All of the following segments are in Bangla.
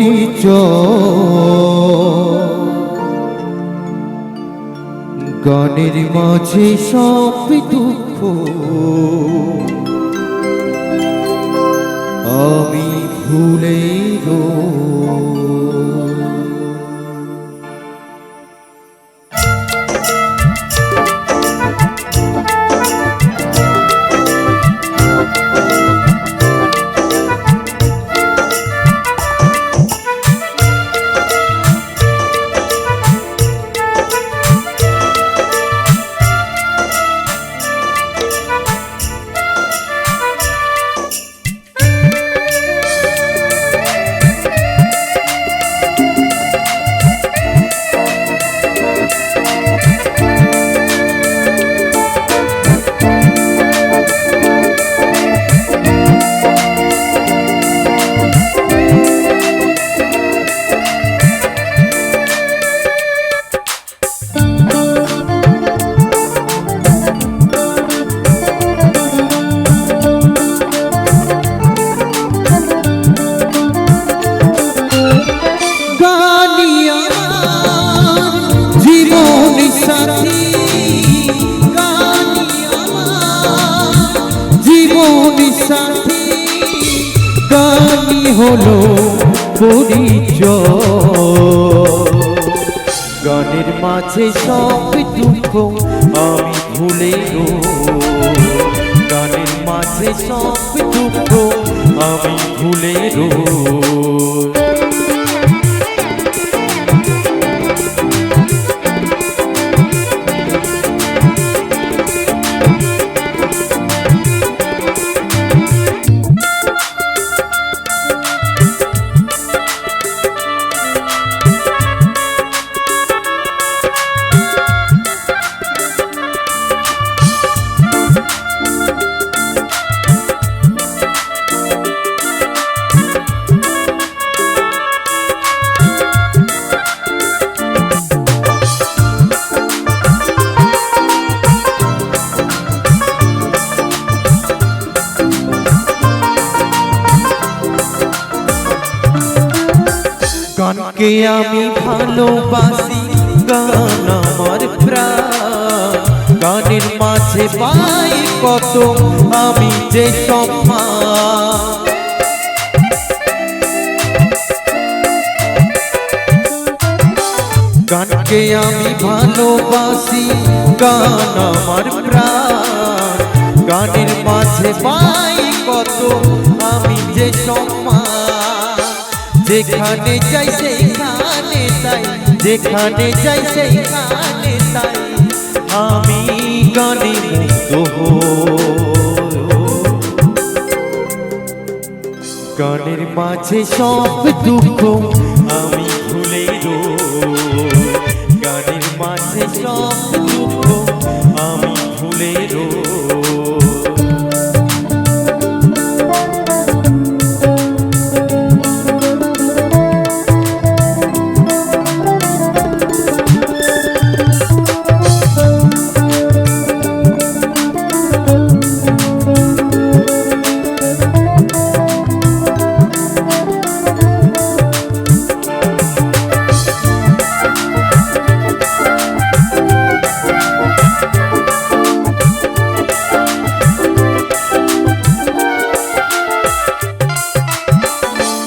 পরিচয়, গানের মাঝে সব দুঃখ আমি ভুলে সাথী, গানই হলো পরিচয়, গানের মাঝে সব দুঃখ আমি ভুলে গানের মাঝে সব দুঃখ আমি ভুলে গানকে আমি ভালোবাসি, গান আমার প্রাণ, গানের মাঝে পাই কত আমি যে সম্মান। গানকে আমি ভালোবাসি, গান আমার প্রাণ, গানের মাঝে পাই কত আমি যে সম্মান। যেখানে যাই সেইখানে তাই, যেখানে যাই সেইখানে তাই আমি গানে মুগ্ধ গানের মাঝে সব দুঃখ আমি ভুলে গানের মাঝে সব দুঃখ আমি ভুলে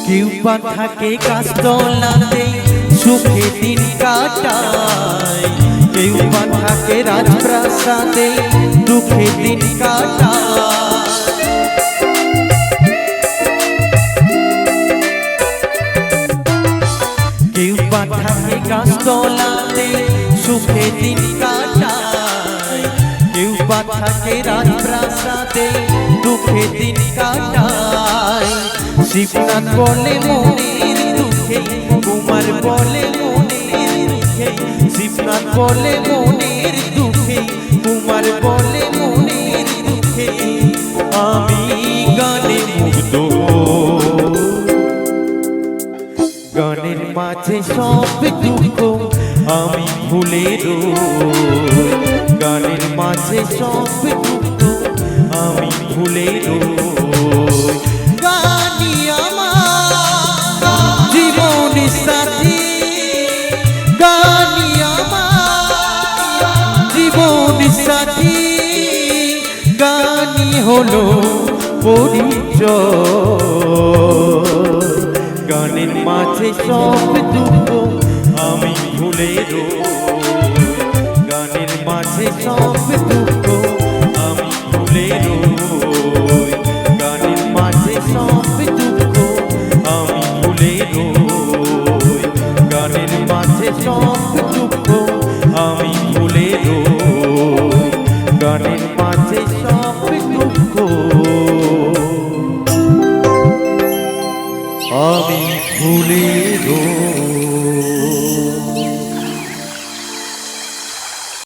কেউ বা থাকে গাছতলাতে সুখে দিন কাটায়, কেউ বা থাকে রাজপ্রাসাদে দুঃখে দিন কাটায়। কেউ বা থাকে গাছতলাতে সুখে দিন কাটায়, কেউ বা থাকে রাজপ্রাসাদে দুঃখে দিন কাটায়। শিবনাথ বলে মনের দুঃখে, কুমার বলে মনের দুঃখে, শিবনাথ বলে মনের দুঃখে, কুমার বলে মনের দুঃখে আমি গানে মুগ্ধ গানের মাঝে সব দুঃখ আমি ভুলে গানের মাঝে সব দুঃখ আমি ভুলে গানি আমার জীবন হলো পরিচয় গানের মাঝে সব দুঃখ আমি ভুলে রই